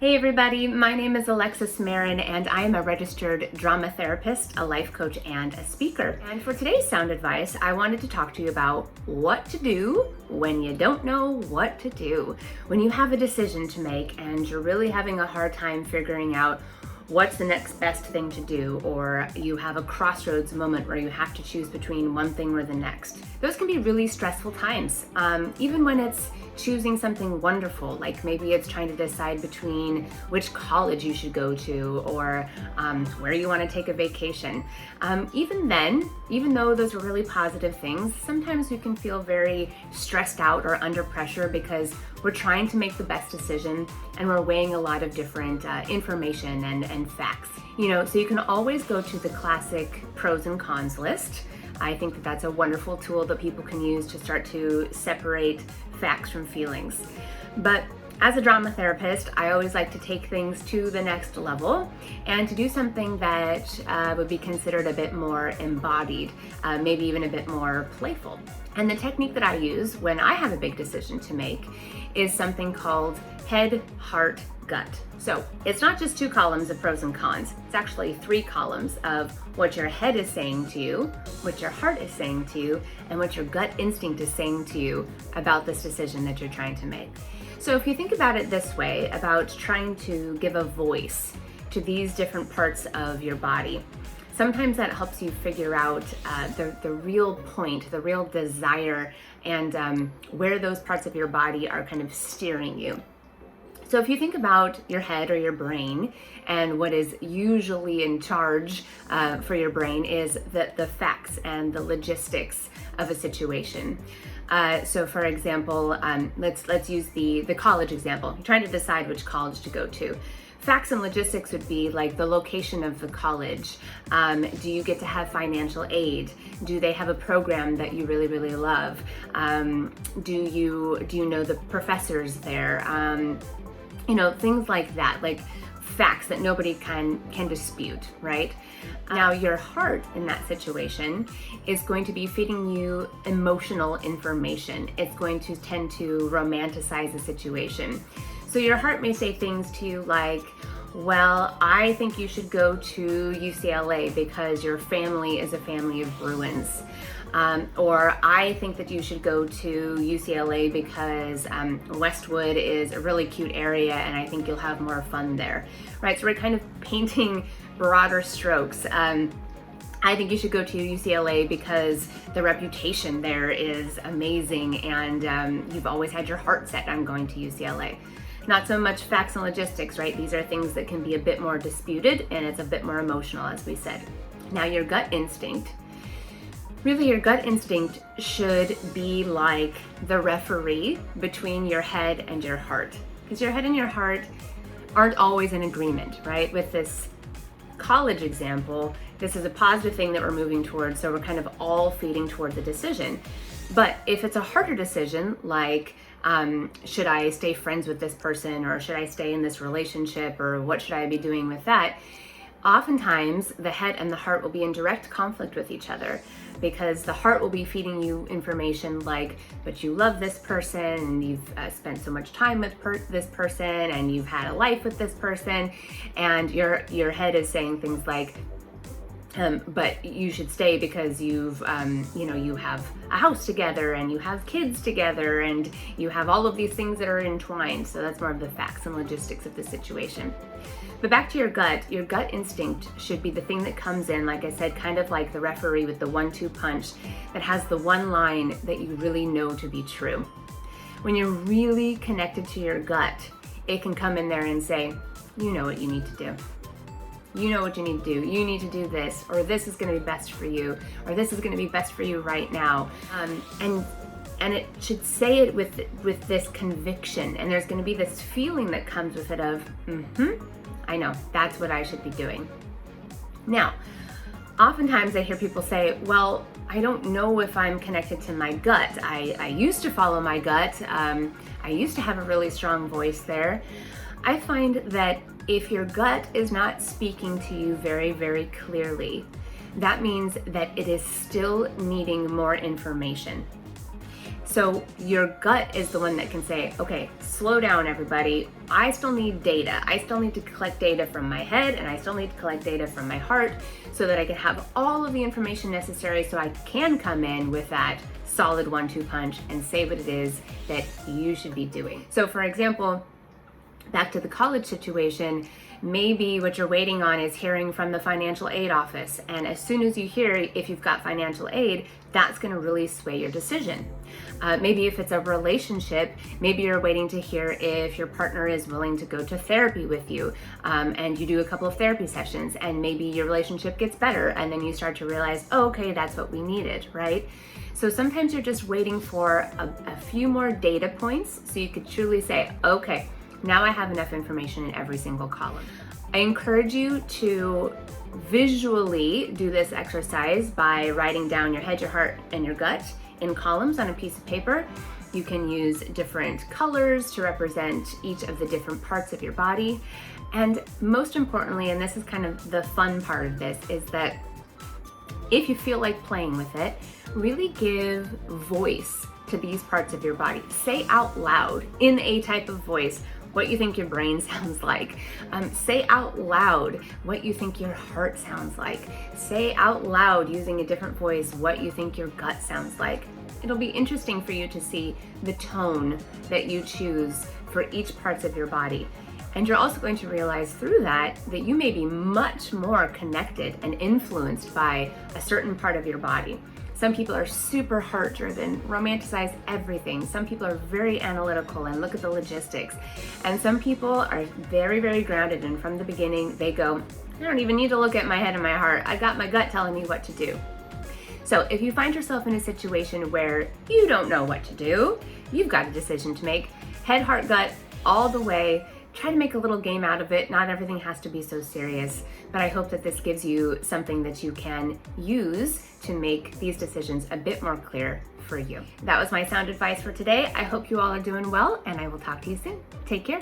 Hey everybody, my name is Alexis Marin and I am a registered drama therapist, a life coach, and a speaker. And for today's sound advice, I wanted to talk to you about what to do when you don't know what to do. When you have a decision to make and you're really having a hard time figuring out what's the next best thing to do, or you have a crossroads moment where you have to choose between one thing or the next. Those can be really stressful times, even when it's choosing something wonderful, like maybe it's trying to decide between which college you should go to or where you want to take a vacation. Even then, even though those are really positive things, sometimes we can feel very stressed out or under pressure because we're trying to make the best decision and we're weighing a lot of different information and facts. So you can always go to the classic pros and cons list. I think that that's a wonderful tool that people can use to start to separate facts from feelings. But as a drama therapist, I always like to take things to the next level and to do something that would be considered a bit more embodied, maybe even a bit more playful. And the technique that I use when I have a big decision to make is something called head, heart, gut. So it's not just 2 columns of pros and cons, it's actually 3 columns of what your head is saying to you, what your heart is saying to you, and what your gut instinct is saying to you about this decision that you're trying to make. So if you think about it this way, about trying to give a voice to these different parts of your body, sometimes that helps you figure out the real point, the real desire, and where those parts of your body are kind of steering you. So if you think about your head or your brain, and what is usually in charge for your brain is the facts and the logistics of a situation. So for example, let's use the college example. You're trying to decide which college to go to. Facts and logistics would be like the location of the college. Do you get to have financial aid? Do they have a program that you really, really love? Do you know the professors there? Things like that, like facts that nobody can dispute, right? Now your heart in that situation is going to be feeding you emotional information. It's going to tend to romanticize the situation. So your heart may say things to you like, well, I think you should go to UCLA because your family is a family of Bruins. Or I think that you should go to UCLA because Westwood is a really cute area and I think you'll have more fun there, right? So we're kind of painting broader strokes. I think you should go to UCLA because the reputation there is amazing and you've always had your heart set on going to UCLA. Not so much facts and logistics, right? These are things that can be a bit more disputed and it's a bit more emotional, as we said. Now your gut instinct. Really, your gut instinct should be like the referee between your head and your heart, because your head and your heart aren't always in agreement, right? With this college example, this is a positive thing that we're moving towards, so we're kind of all feeding towards the decision. But if it's a harder decision, like should I stay friends with this person, or should I stay in this relationship, or what should I be doing with that? Oftentimes, the head and the heart will be in direct conflict with each other because the heart will be feeding you information like, but you love this person and you've spent so much time with this person and you've had a life with this person, and your head is saying things like, but you should stay because you have a house together and you have kids together and you have all of these things that are entwined. So that's more of the facts and logistics of the situation. But back to your gut instinct should be the thing that comes in, like I said, kind of like the referee with the 1-2 punch that has the one line that you really know to be true. When you're really connected to your gut, it can come in there and say, you know what you need to do. You know what you need to do. You need to do this, or this is going to be best for you, or this is going to be best for you right now. And it should say it with this conviction, and there's going to be this feeling that comes with it of, I know, that's what I should be doing. Now, oftentimes I hear people say, well, I don't know if I'm connected to my gut. I used to follow my gut. I used to have a really strong voice there. I find that if your gut is not speaking to you very, very clearly, that means that it is still needing more information. So your gut is the one that can say, okay, slow down everybody. I still need data. I still need to collect data from my head, and I still need to collect data from my heart so that I can have all of the information necessary so I can come in with that solid 1-2 punch and say what it is that you should be doing. So for example, back to the college situation, maybe what you're waiting on is hearing from the financial aid office. And as soon as you hear if you've got financial aid, that's going to really sway your decision. Maybe if it's a relationship, maybe you're waiting to hear if your partner is willing to go to therapy with you, and you do a couple of therapy sessions, and maybe your relationship gets better, and then you start to realize, oh, okay, that's what we needed, right? So sometimes you're just waiting for a few more data points so you could truly say, okay, now I have enough information in every single column. I encourage you to visually do this exercise by writing down your head, your heart, and your gut in columns on a piece of paper. You can use different colors to represent each of the different parts of your body. And most importantly, and this is kind of the fun part of this, is that if you feel like playing with it, really give voice to these parts of your body. Say out loud in a type of voice what you think your brain sounds like. Say out loud what you think your heart sounds like. Say out loud using a different voice what you think your gut sounds like. It'll be interesting for you to see the tone that you choose for each parts of your body. And you're also going to realize through that you may be much more connected and influenced by a certain part of your body. Some people are super heart driven, romanticize everything. Some people are very analytical and look at the logistics. And some people are very, very grounded, and from the beginning they go, I don't even need to look at my head and my heart. I got my gut telling me what to do. So if you find yourself in a situation where you don't know what to do, you've got a decision to make. Head, heart, gut, all the way. Try to make a little game out of it. Not everything has to be so serious, but I hope that this gives you something that you can use to make these decisions a bit more clear for you. That was my sound advice for today. I hope you all are doing well, and I will talk to you soon. Take care.